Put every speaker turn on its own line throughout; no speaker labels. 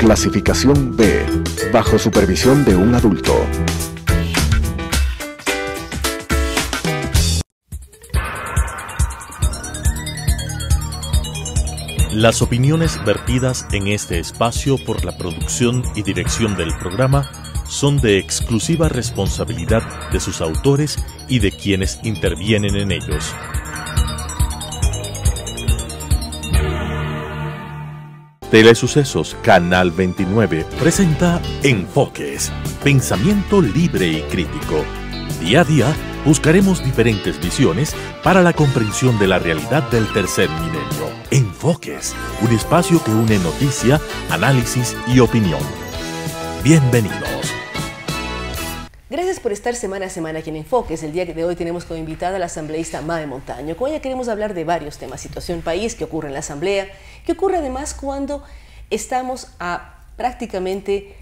Clasificación B, bajo supervisión de un adulto.
Las opiniones vertidas en este espacio por la producción y dirección del programa son de exclusiva responsabilidad de sus autores y de quienes intervienen en ellos. Telesucesos Canal 29 presenta Enfoques, pensamiento libre y crítico. Día a día buscaremos diferentes visiones para la comprensión de la realidad del tercer milenio. Enfoques, un espacio que une noticia, análisis y opinión. Bienvenidos.
Gracias por estar semana a semana aquí en Enfoques. El día de hoy tenemos como invitada a la asambleísta Mae Montaño. Con ella queremos hablar de varios temas: situación país, qué ocurre en la asamblea, qué ocurre además cuando estamos a prácticamente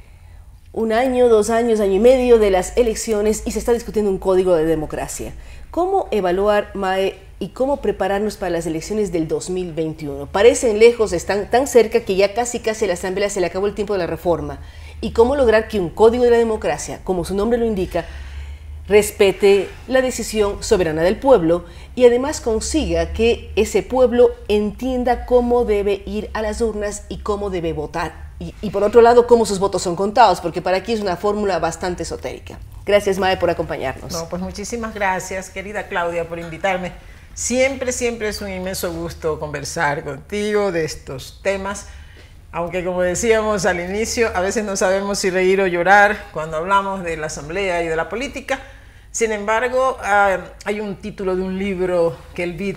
un año, 2 años, año y medio de las elecciones y se está discutiendo un código de democracia. ¿Cómo evaluar, Mae, y cómo prepararnos para las elecciones del 2021? Parecen lejos, están tan cerca que ya casi a la asamblea se le acabó el tiempo de la reforma. ¿Y cómo lograr que un código de la democracia, como su nombre lo indica, respete la decisión soberana del pueblo y además consiga que ese pueblo entienda cómo debe ir a las urnas y cómo debe votar? Y por otro lado, cómo sus votos son contados, porque para aquí es una fórmula bastante esotérica. Gracias, Mae, por acompañarnos.
No, pues muchísimas gracias, querida Claudia, por invitarme. Siempre es un inmenso gusto conversar contigo de estos temas. Aunque, como decíamos al inicio, a veces no sabemos si reír o llorar cuando hablamos de la asamblea y de la política. Sin embargo, hay un título de un libro que el BID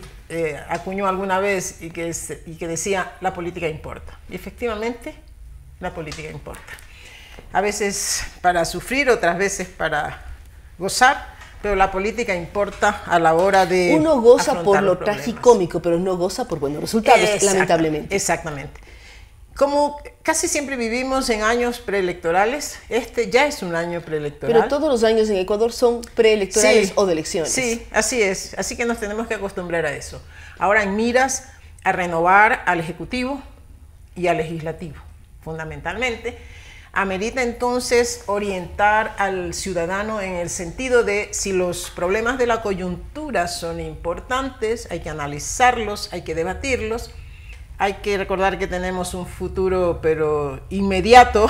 acuñó alguna vez y que decía: la política importa. Y efectivamente, la política importa. A veces para sufrir, otras veces para gozar, pero la política importa a la hora de
uno goza por lo tragicómico, pero no goza por buenos resultados, lamentablemente.
Exactamente. Como casi siempre vivimos en años preelectorales, este ya es un año preelectoral.
Pero todos los años en Ecuador son preelectorales, sí, o de elecciones.
Sí, así es. Así que nos tenemos que acostumbrar a eso. Ahora en miras a renovar al Ejecutivo y al Legislativo, fundamentalmente. Amerita entonces orientar al ciudadano en el sentido de si los problemas de la coyuntura son importantes, hay que analizarlos, hay que debatirlos. Hay que recordar que tenemos un futuro, pero inmediato,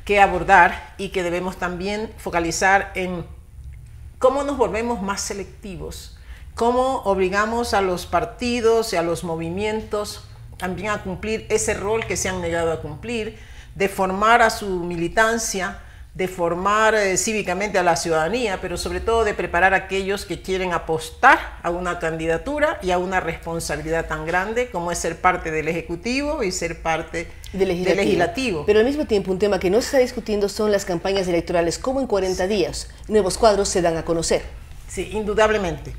que abordar y que debemos también focalizar en cómo nos volvemos más selectivos, cómo obligamos a los partidos y a los movimientos también a cumplir ese rol que se han negado a cumplir, de formar a su militancia, de formar cívicamente a la ciudadanía, pero sobre todo de preparar a aquellos que quieren apostar a una candidatura y a una responsabilidad tan grande como es ser parte del Ejecutivo y ser parte del Legislativo.
Pero al mismo tiempo, un tema que no se está discutiendo son las campañas electorales. ¿Cómo en 40 días nuevos cuadros se dan a conocer?
Sí, indudablemente.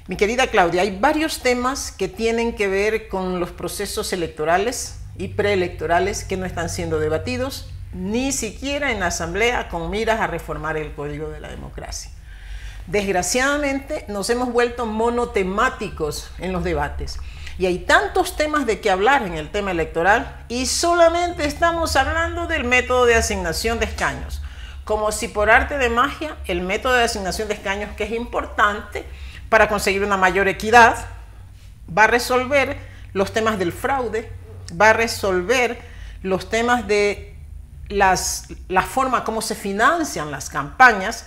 Mi querida Claudia, hay varios temas que tienen que ver con los procesos electorales y preelectorales que no están siendo debatidos ni siquiera en la asamblea con miras a reformar el código de la democracia. Desgraciadamente nos hemos vuelto monotemáticos en los debates y hay tantos temas de qué hablar en el tema electoral y solamente estamos hablando del método de asignación de escaños, como si por arte de magia el método de asignación de escaños, que es importante para conseguir una mayor equidad, va a resolver los temas del fraude, va a resolver los temas de la forma como se financian las campañas,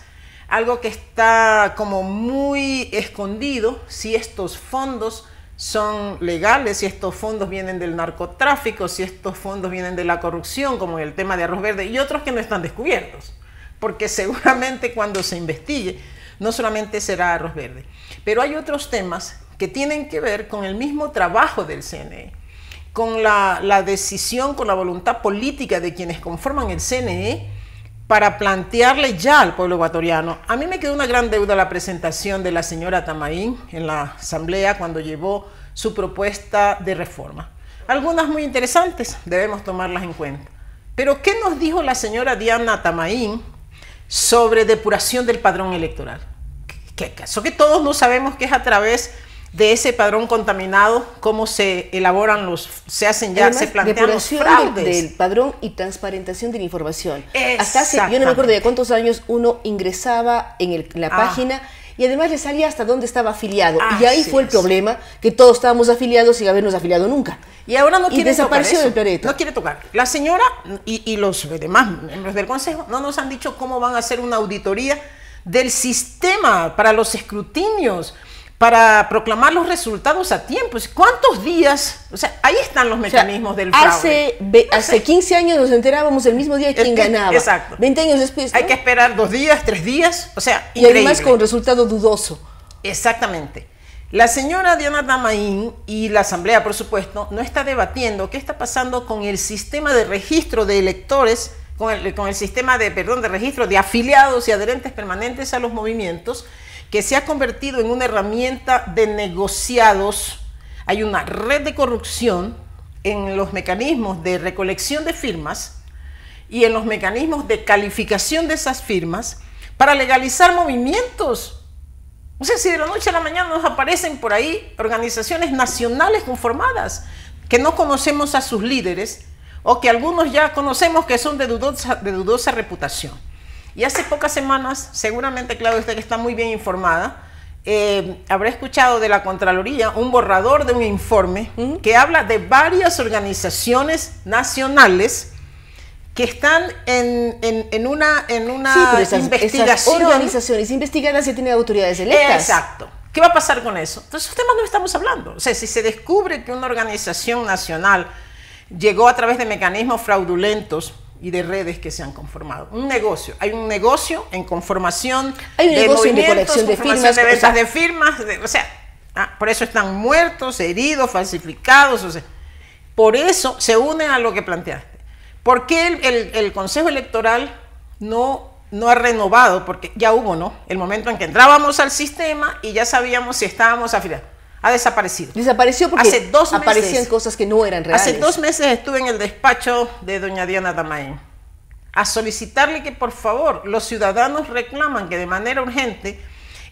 algo que está como muy escondido, si estos fondos son legales, si estos fondos vienen del narcotráfico, si estos fondos vienen de la corrupción, como en el tema de Arroz Verde, y otros que no están descubiertos, porque seguramente cuando se investigue, no solamente será Arroz Verde, pero hay otros temas que tienen que ver con el mismo trabajo del CNE, con la decisión, con la voluntad política de quienes conforman el CNE para plantearle ya al pueblo ecuatoriano. A mí me quedó una gran deuda la presentación de la señora Tamaín en la asamblea cuando llevó su propuesta de reforma. Algunas muy interesantes, debemos tomarlas en cuenta. Pero ¿qué nos dijo la señora Diana Tamaín sobre depuración del padrón electoral? ¿Qué caso que todos no sabemos que es a través de ese padrón contaminado, cómo se elaboran se hacen ya,
además,
se plantean los
depuración
fraudes.
del padrón y transparentación de la información. Hasta hace, yo no me
Exactamente.
acuerdo de cuántos años uno ingresaba en la página y además le salía hasta dónde estaba afiliado. Y ahí
Así
fue el
es.
problema, que todos estábamos afiliados sin habernos afiliado nunca.
Y ahora no quiere
desapareció
tocar eso.
del planeta.
No quiere tocar. La señora y los demás miembros del Consejo no nos han dicho cómo van a hacer una auditoría del sistema para los escrutinios, para proclamar los resultados a tiempo. ¿Cuántos días? O sea, ahí están los mecanismos del fraude.
Hace 15 años nos enterábamos el mismo día quién ganaba.
Exacto.
20 años después, ¿no?
Hay que esperar 2 días, 3 días. O sea,
Y además
increíble.
con resultado dudoso.
Exactamente. La señora Diana Tamaín y la Asamblea, por supuesto, no está debatiendo qué está pasando con el sistema de registro de electores, con el sistema de registro de afiliados y adherentes permanentes a los movimientos, que se ha convertido en una herramienta de negociados. Hay una red de corrupción en los mecanismos de recolección de firmas y en los mecanismos de calificación de esas firmas para legalizar movimientos. O sea, si de la noche a la mañana nos aparecen por ahí organizaciones nacionales conformadas que no conocemos a sus líderes o que algunos ya conocemos que son de dudosa reputación. Y hace pocas semanas, seguramente Claudia, usted que está muy bien informada, habrá escuchado de la Contraloría un borrador de un informe que habla de varias organizaciones nacionales que están en una
Sí, pero esas
investigación.
organizaciones investigadas ya tienen autoridades electas.
Exacto. ¿Qué va a pasar con eso? Entonces, esos temas no estamos hablando. O sea, si se descubre que una organización nacional llegó a través de mecanismos fraudulentos y de redes que se han conformado. Un negocio. Hay un negocio en conformación
Hay un
de
negocio en
movimientos,
recolección de
conformación
firmas,
de
o
ventas
sea,
de firmas. O sea, por eso están muertos, heridos, falsificados. O sea, por eso se une a lo que planteaste. ¿Por qué el Consejo Electoral no ha renovado? Porque ya hubo, ¿no? El momento en que entrábamos al sistema y ya sabíamos si estábamos afiliados. Ha desaparecido.
Desapareció porque
Hace 2 meses,
aparecían cosas que no eran reales.
Hace 2 meses estuve en el despacho de doña Diana Tamaín a solicitarle que por favor los ciudadanos reclaman que de manera urgente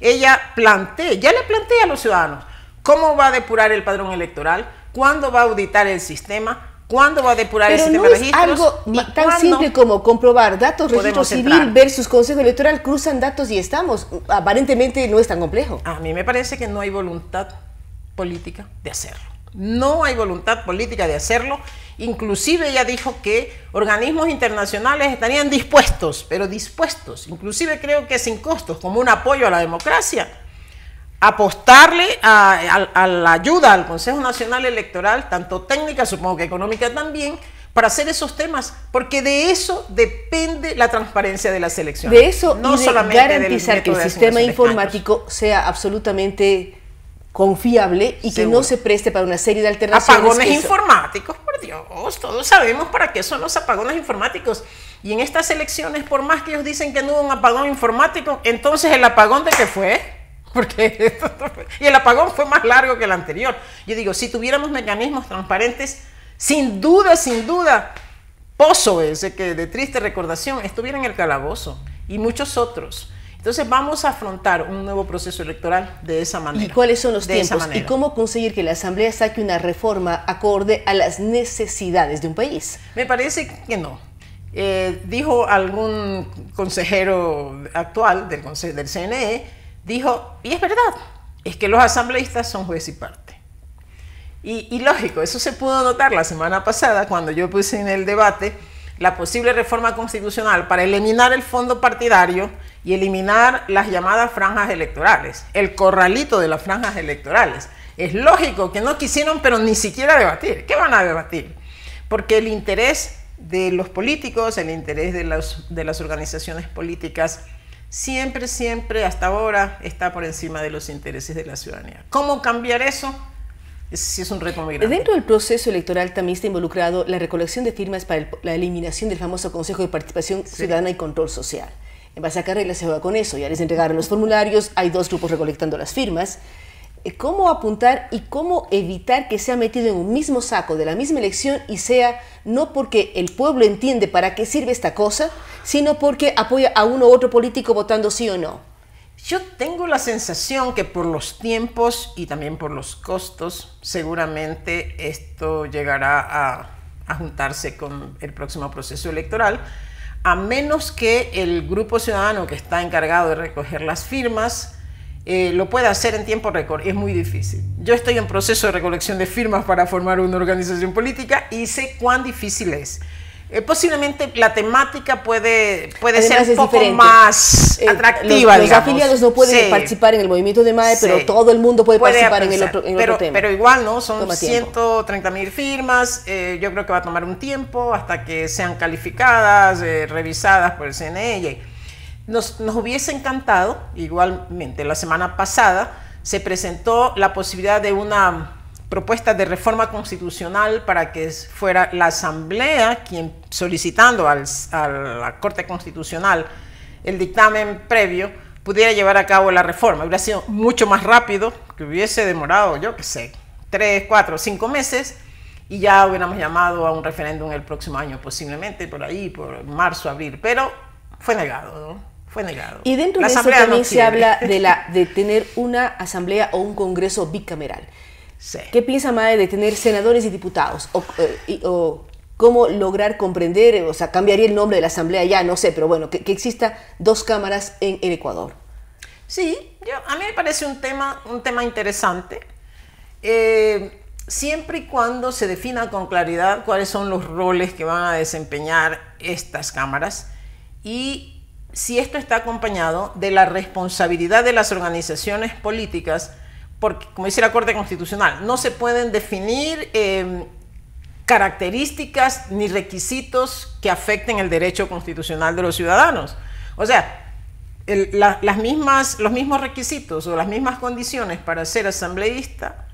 ella ya le plantea a los ciudadanos cómo va a depurar el padrón electoral, cuándo va a auditar el sistema, cuándo va a depurar el sistema de registros.
Pero no es algo tan simple como comprobar datos, registro civil versus Consejo Electoral, cruzan datos y estamos. Aparentemente no es tan complejo.
A mí me parece que no hay voluntad política de hacerlo. No hay voluntad política de hacerlo. Inclusive ella dijo que organismos internacionales estarían dispuestos, pero dispuestos, inclusive creo que sin costos, como un apoyo a la democracia, apostarle a la ayuda al Consejo Nacional Electoral, tanto técnica, supongo que económica también, para hacer esos temas, porque de eso depende la transparencia de las elecciones.
De eso
no
y de
solamente
garantizar que el sistema informático sea absolutamente confiable y que
Seguro.
no se preste para una serie de alternaciones.
Apagones informáticos, por Dios, todos sabemos para qué son los apagones informáticos. Y en estas elecciones, por más que ellos dicen que no hubo un apagón informático, entonces el apagón ¿de qué fue? Porque y el apagón fue más largo que el anterior. Yo digo, si tuviéramos mecanismos transparentes, sin duda, Pozo ese que de triste recordación estuviera en el calabozo y muchos otros. Entonces vamos a afrontar un nuevo proceso electoral de esa manera.
¿Y cuáles son los tiempos?
¿Y
cómo conseguir que la Asamblea saque una reforma acorde a las necesidades de un país?
Me parece que no. Dijo algún consejero actual del CNE, dijo, y es verdad, es que los asambleístas son juez y parte. Y lógico, eso se pudo notar la semana pasada cuando yo puse en el debate la posible reforma constitucional para eliminar el fondo partidario y eliminar las llamadas franjas electorales, el corralito de las franjas electorales. Es lógico que no quisieron, pero ni siquiera debatir. ¿Qué van a debatir? Porque el interés de los políticos, el interés de las organizaciones políticas, siempre, hasta ahora, está por encima de los intereses de la ciudadanía. ¿Cómo cambiar eso? Ese sí es un reto muy grande.
Dentro del proceso electoral también está involucrado la recolección de firmas para la eliminación del famoso Consejo de Participación Ciudadana y Control Social. En base a qué reglas se juega con eso. Ya les entregaron los formularios, hay 2 grupos recolectando las firmas. ¿Cómo apuntar y cómo evitar que sea metido en un mismo saco de la misma elección y sea no porque el pueblo entiende para qué sirve esta cosa, sino porque apoya a uno u otro político votando sí o no?
Yo tengo la sensación que por los tiempos y también por los costos, seguramente esto llegará a juntarse con el próximo proceso electoral, a menos que el grupo ciudadano que está encargado de recoger las firmas lo pueda hacer en tiempo récord. Es muy difícil. Yo estoy en proceso de recolección de firmas para formar una organización política y sé cuán difícil es. Posiblemente la temática puede ser un poco más atractiva.
Los afiliados no pueden participar en el movimiento de MAE, pero todo el mundo puede participar en el otro tema.
Pero igual, ¿no? Son 130.000 firmas. Yo creo que va a tomar un tiempo hasta que sean calificadas, revisadas por el CNE. Nos hubiese encantado, igualmente, la semana pasada se presentó la posibilidad de una propuesta de reforma constitucional para que fuera la Asamblea quien, solicitando a la Corte Constitucional el dictamen previo, pudiera llevar a cabo la reforma. Hubiera sido mucho más rápido, que hubiese demorado, yo qué sé, 3, 4, 5 meses, y ya hubiéramos llamado a un referéndum el próximo año, posiblemente por ahí, por marzo, abril, pero fue negado, ¿no? Fue negado.
Y dentro de eso también se habla de tener una asamblea o un congreso bicameral.
Sí.
¿Qué piensa MAE de tener senadores y diputados? O cómo lograr comprender, o sea, cambiaría el nombre de la asamblea ya, no sé, pero bueno, que exista 2 cámaras en el Ecuador.
Sí, a mí me parece un tema interesante, siempre y cuando se defina con claridad cuáles son los roles que van a desempeñar estas cámaras y si esto está acompañado de la responsabilidad de las organizaciones políticas, porque, como dice la Corte Constitucional, no se pueden definir características ni requisitos que afecten el derecho constitucional de los ciudadanos. O sea, los mismos requisitos o las mismas condiciones para ser asambleísta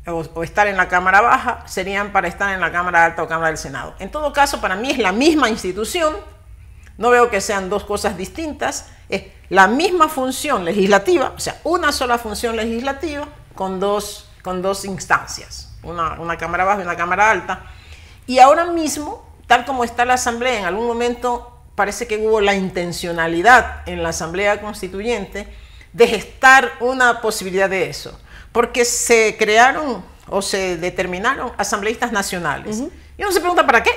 o estar en la Cámara Baja serían para estar en la Cámara Alta o Cámara del Senado. En todo caso, para mí es la misma institución. No veo que sean 2 cosas distintas, es la misma función legislativa, o sea, una sola función legislativa con dos instancias, una Cámara Baja y una Cámara Alta. Y ahora mismo, tal como está la Asamblea, en algún momento parece que hubo la intencionalidad en la Asamblea Constituyente de gestar una posibilidad de eso, porque se crearon o se determinaron asambleístas nacionales. Y uno se pregunta, ¿para qué?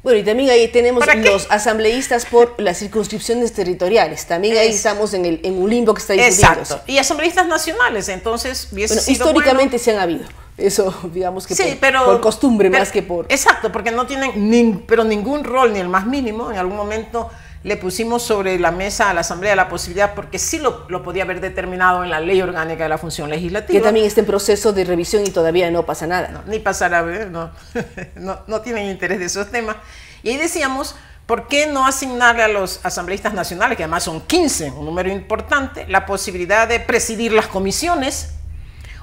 Bueno, y también ahí tenemos los asambleístas por las circunscripciones territoriales. También ahí estamos en un limbo que está discutiendo.
Exacto. Y asambleístas nacionales, entonces
históricamente se han habido. Eso, digamos que sí, por costumbre más que por...
Exacto, porque no tienen ningún rol, ni el más mínimo. En algún momento le pusimos sobre la mesa a la Asamblea la posibilidad, porque sí lo podía haber determinado en la Ley Orgánica de la Función Legislativa.
Que también está en proceso de revisión y todavía no pasa nada.
No, ni pasará, no tienen interés de esos temas. Y ahí decíamos, ¿por qué no asignarle a los asambleístas nacionales, que además son 15, un número importante, la posibilidad de presidir las comisiones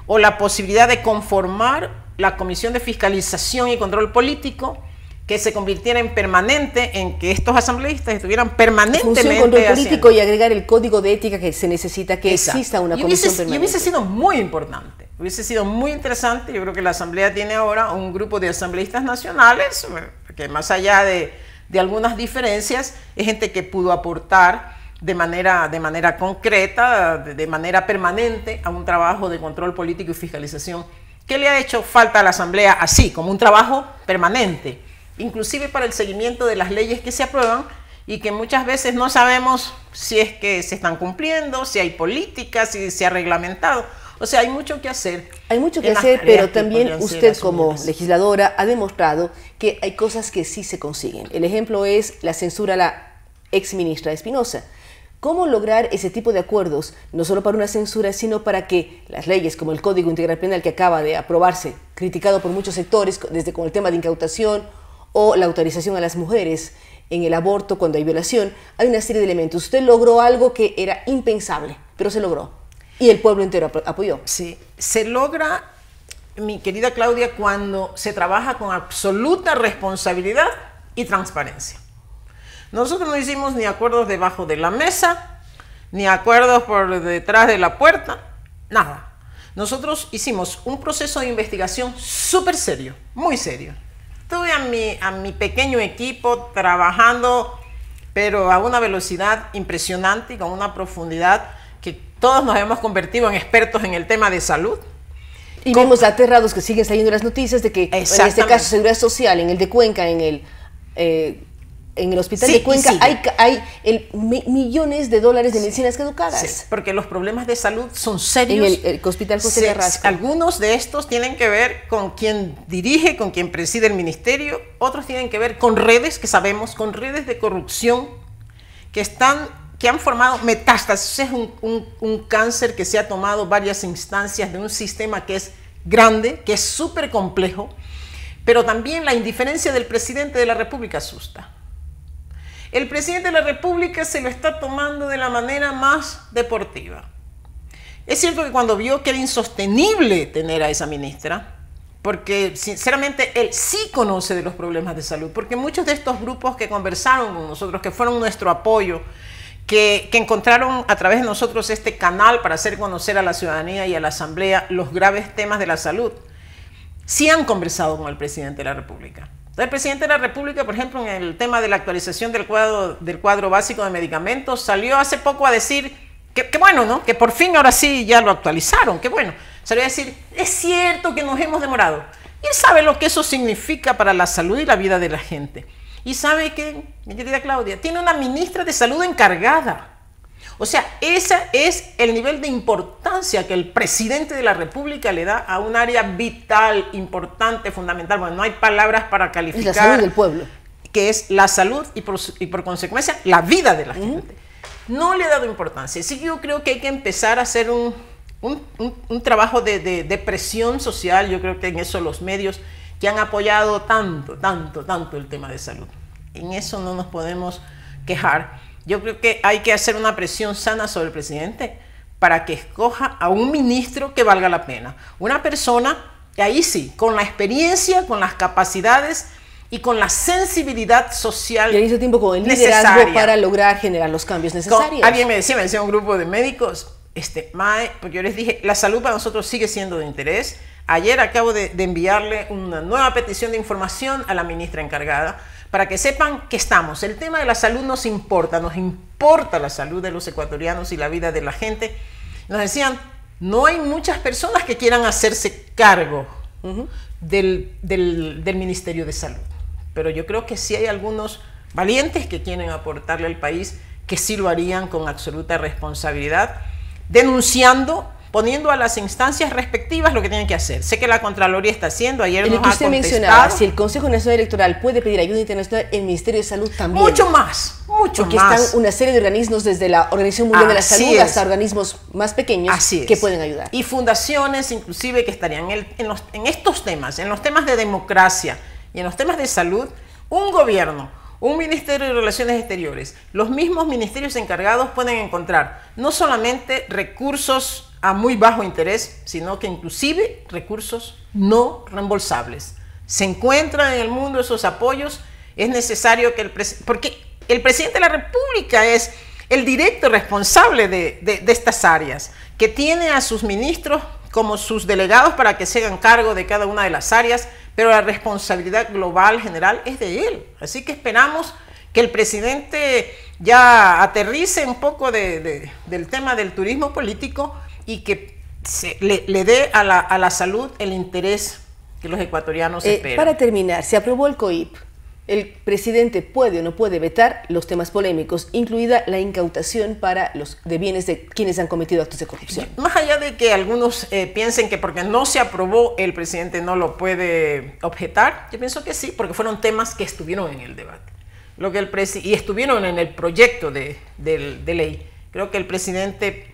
o la posibilidad de conformar la Comisión de Fiscalización y Control Político, que se convirtiera en permanente, en que estos asambleístas estuvieran permanentemente
función, control político y agregar el código de ética que se necesita, que exista una comisión permanente.
Y hubiese sido muy importante, hubiese sido muy interesante. Yo creo que la Asamblea tiene ahora un grupo de asambleístas nacionales, que más allá de algunas diferencias, es gente que pudo aportar de manera concreta, de manera permanente a un trabajo de control político y fiscalización que le ha hecho falta a la Asamblea, así como un trabajo permanente, inclusive para el seguimiento de las leyes que se aprueban y que muchas veces no sabemos si es que se están cumpliendo, si hay políticas, si se ha reglamentado. O sea, hay mucho que hacer.
Hay mucho que hacer, pero también usted como legisladora ha demostrado que hay cosas que sí se consiguen. El ejemplo es la censura a la exministra Espinosa. ¿Cómo lograr ese tipo de acuerdos, no solo para una censura, sino para que las leyes como el Código Integral Penal que acaba de aprobarse, criticado por muchos sectores, desde con el tema de incautación o la autorización a las mujeres en el aborto cuando hay violación, hay una serie de elementos? Usted logró algo que era impensable, pero se logró. Y el pueblo entero apoyó.
Sí, se logra, mi querida Claudia, cuando se trabaja con absoluta responsabilidad y transparencia. Nosotros no hicimos ni acuerdos debajo de la mesa, ni acuerdos por detrás de la puerta, nada. Nosotros hicimos un proceso de investigación súper serio, muy serio. Tuve a mi pequeño equipo trabajando pero a una velocidad impresionante y con una profundidad que todos nos hemos convertido en expertos en el tema de salud.
Y vemos aterrados que siguen saliendo las noticias de que en este caso Seguridad Social, en el de Cuenca, en el hospital de Cuenca, hay millones de dólares de medicinas caducadas.
Sí, porque los problemas de salud son serios.
En el hospital José Carrasco.
Algunos de estos tienen que ver con quien dirige, con quien preside el ministerio, otros tienen que ver con redes, que sabemos, con redes de corrupción que han formado metástasis. Es un cáncer que se ha tomado varias instancias de un sistema que es grande, que es súper complejo, pero también la indiferencia del presidente de la República asusta. El presidente de la República se lo está tomando de la manera más deportiva. Es cierto que cuando vio que era insostenible tener a esa ministra, porque sinceramente él sí conoce de los problemas de salud, porque muchos de estos grupos que conversaron con nosotros, que fueron nuestro apoyo, que encontraron a través de nosotros este canal para hacer conocer a la ciudadanía y a la Asamblea los graves temas de la salud, sí han conversado con el presidente de la República. El presidente de la República, por ejemplo, en el tema de la actualización del cuadro básico de medicamentos, salió hace poco a decir que bueno, ¿no? Que por fin ahora sí ya lo actualizaron, que bueno. Salió a decir, es cierto que nos hemos demorado. Y él sabe lo que eso significa para la salud y la vida de la gente. Y sabe que, mi querida Claudia, tiene una ministra de salud encargada. O sea, ese es el nivel de importancia que el presidente de la República le da a un área vital, importante, fundamental. Bueno, no hay palabras para calificar.
Es la salud del pueblo.
Que es la salud y por consecuencia la vida de la gente. No le ha dado importancia. Así que yo creo que hay que empezar a hacer un trabajo de presión social. Yo creo que en eso los medios que han apoyado tanto el tema de salud. En eso no nos podemos quejar. Yo creo que hay que hacer una presión sana sobre el presidente para que escoja a un ministro que valga la pena. Una persona que ahí sí, con la experiencia, con las capacidades y con la sensibilidad social
y al mismo tiempo con el liderazgo para lograr generar los cambios necesarios.
Alguien me decía un grupo de médicos, Mae, porque yo les dije, la salud para nosotros sigue siendo de interés. Ayer acabo de enviarle una nueva petición de información a la ministra encargada para que sepan que estamos. El tema de la salud nos importa la salud de los ecuatorianos y la vida de la gente. Nos decían, no hay muchas personas que quieran hacerse cargo del Ministerio de Salud, pero yo creo que sí hay algunos valientes que quieren aportarle al país, que sí lo harían con absoluta responsabilidad, denunciando, poniendo a las instancias respectivas lo que tienen que hacer. Sé que la Contraloría está haciendo, ayer nos ha contestado. Usted mencionaba,
si el Consejo Nacional Electoral puede pedir ayuda internacional, el Ministerio de Salud también.
Mucho más.
Porque están una serie de organismos, desde la Organización Mundial de la Salud hasta organismos más pequeños que pueden ayudar.
Y fundaciones inclusive que estarían en estos temas, en los temas de democracia y en los temas de salud, un gobierno, un Ministerio de Relaciones Exteriores, los mismos ministerios encargados pueden encontrar no solamente recursos a muy bajo interés, sino que inclusive recursos no reembolsables. Se encuentran en el mundo esos apoyos, es necesario que porque el presidente de la República es el directo responsable de estas áreas, que tiene a sus ministros como sus delegados para que se hagan cargo de cada una de las áreas, pero la responsabilidad global general es de él. Así que esperamos que el presidente ya aterrice un poco del tema del turismo político y que le dé a la salud el interés que los ecuatorianos esperan.
Para terminar, se aprobó el COIP. El presidente puede o no puede vetar los temas polémicos, incluida la incautación de bienes de quienes han cometido actos de corrupción.
Más allá de que algunos piensen que porque no se aprobó el presidente no lo puede objetar, yo pienso que sí, porque fueron temas que estuvieron en el debate y estuvieron en el proyecto de ley. Creo que el presidente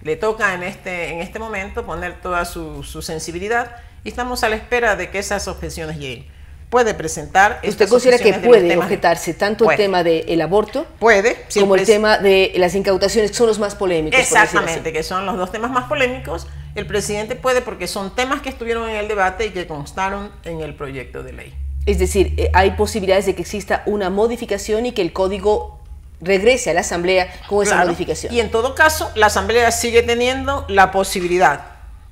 le toca en este momento poner toda su sensibilidad y estamos a la espera de que esas objeciones lleguen. Puede presentar.
¿Usted considera que puede objetarse tanto el tema del aborto como el tema de las incautaciones, que son los más polémicos?
Exactamente, que son los dos temas más polémicos. El presidente puede porque son temas que estuvieron en el debate y que constaron en el proyecto de ley.
Es decir, hay posibilidades de que exista una modificación y que el código regrese a la Asamblea con esa modificación.
Y en todo caso, la Asamblea sigue teniendo la posibilidad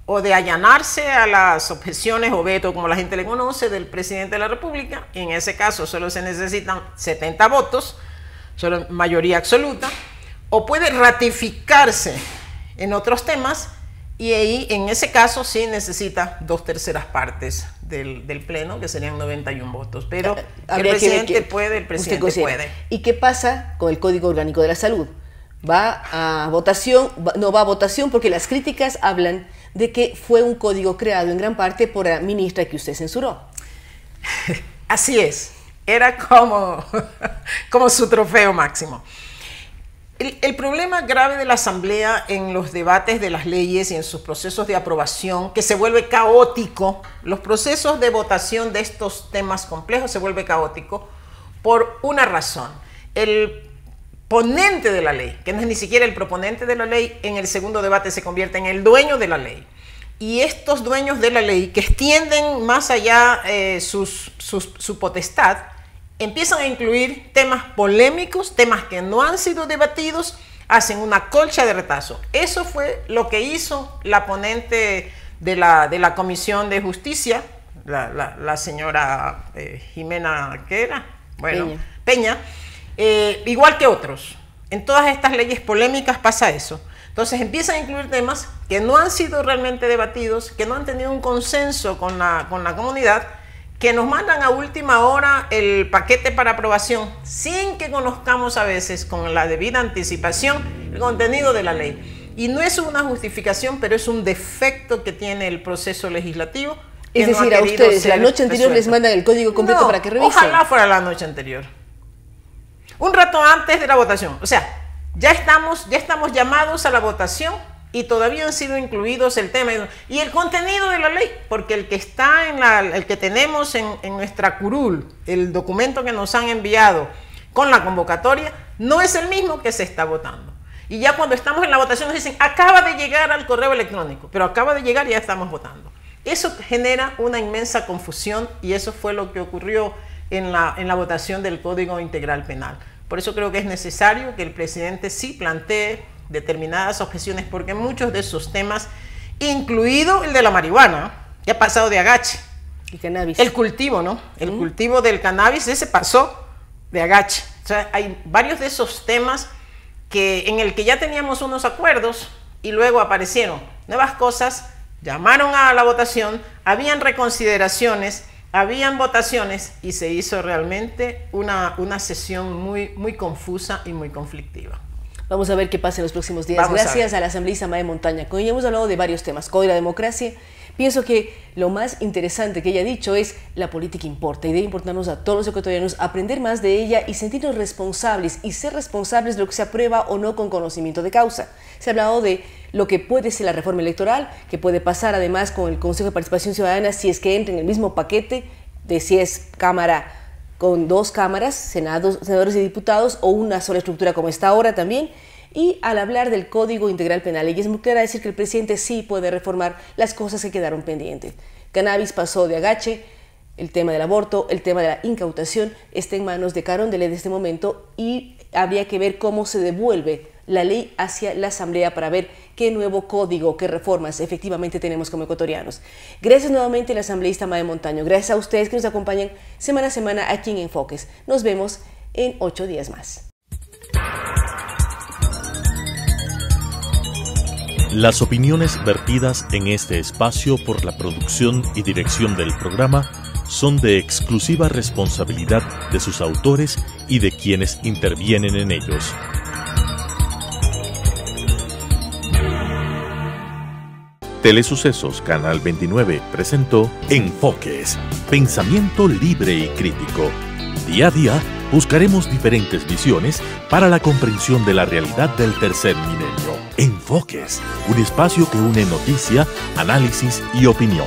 o de allanarse a las objeciones o veto, como la gente le conoce, del presidente de la República. En ese caso solo se necesitan 70 votos mayoría absoluta, o puede ratificarse en otros temas, y ahí en ese caso sí necesita 2/3 partes del Pleno, que serían 91 votos. Pero el presidente puede.
¿Y qué pasa con el Código Orgánico de la Salud? ¿Va a votación? No va a votación porque las críticas hablan de que fue un código creado en gran parte por la ministra que usted censuró.
Así es, era como su trofeo máximo. El problema grave de la Asamblea en los debates de las leyes y en sus procesos de aprobación, que se vuelve caótico, los procesos de votación de estos temas complejos se vuelve caótico por una razón. El ponente de la ley, que no es ni siquiera el proponente de la ley, en el segundo debate se convierte en el dueño de la ley. Y estos dueños de la ley, que extienden más allá su potestad, empiezan a incluir temas polémicos, temas que no han sido debatidos, hacen una colcha de retazo. Eso fue lo que hizo la ponente de la Comisión de Justicia, la señora Jimena, ¿qué era? Bueno, Peña, igual que otros. En todas estas leyes polémicas pasa eso. Entonces empiezan a incluir temas que no han sido realmente debatidos, que no han tenido un consenso con la comunidad, que nos mandan a última hora el paquete para aprobación sin que conozcamos a veces con la debida anticipación el contenido de la ley. Y no es una justificación, pero es un defecto que tiene el proceso legislativo.
Es decir, a ustedes la noche anterior les mandan el código completo para que revisen.
Ojalá fuera la noche anterior. Un rato antes de la votación. O sea, ya estamos llamados a la votación y todavía han sido incluidos el tema y el contenido de la ley, porque el que está el que tenemos en nuestra curul, el documento que nos han enviado con la convocatoria, no es el mismo que se está votando. Y ya cuando estamos en la votación nos dicen, acaba de llegar al correo electrónico, pero acaba de llegar y ya estamos votando. Eso genera una inmensa confusión y eso fue lo que ocurrió en la votación del Código Integral Penal. Por eso creo que es necesario que el presidente sí plantee determinadas objeciones, porque muchos de esos temas, incluido el de la marihuana, que ha pasado de agache.
El cannabis.
El cultivo, ¿no? El cultivo del cannabis, ese pasó de agache. O sea, hay varios de esos temas en el que ya teníamos unos acuerdos y luego aparecieron nuevas cosas, llamaron a la votación, habían reconsideraciones, habían votaciones y se hizo realmente una sesión muy confusa y muy conflictiva.
Vamos a ver qué pasa en los próximos días. Gracias a la asambleísta Mae Montaña. Con ella hemos hablado de varios temas. Con la democracia, pienso que lo más interesante que ella ha dicho es la política importa y debe importarnos a todos los ecuatorianos aprender más de ella y sentirnos responsables y ser responsables de lo que se aprueba o no con conocimiento de causa. Se ha hablado de lo que puede ser la reforma electoral, que puede pasar además con el Consejo de Participación Ciudadana si es que entra en el mismo paquete de si es Cámara con 2 cámaras, senadores y diputados, o una sola estructura como está ahora también. Y al hablar del Código Integral Penal, ella es muy clara decir que el presidente sí puede reformar las cosas que quedaron pendientes. Cannabis pasó de agache, el tema del aborto, el tema de la incautación está en manos de Carondelet en este momento y habría que ver cómo se devuelve la ley hacia la Asamblea para ver qué nuevo código, qué reformas efectivamente tenemos como ecuatorianos. Gracias nuevamente a la asambleísta Mae Montaño. Gracias a ustedes que nos acompañan semana a semana aquí en Enfoques. Nos vemos en 8 días más.
Las opiniones vertidas en este espacio por la producción y dirección del programa son de exclusiva responsabilidad de sus autores y de quienes intervienen en ellos. Telesucesos Canal 29 presentó Enfoques, pensamiento libre y crítico. Día a día buscaremos diferentes visiones para la comprensión de la realidad del tercer milenio. Enfoques, un espacio que une noticia, análisis y opinión.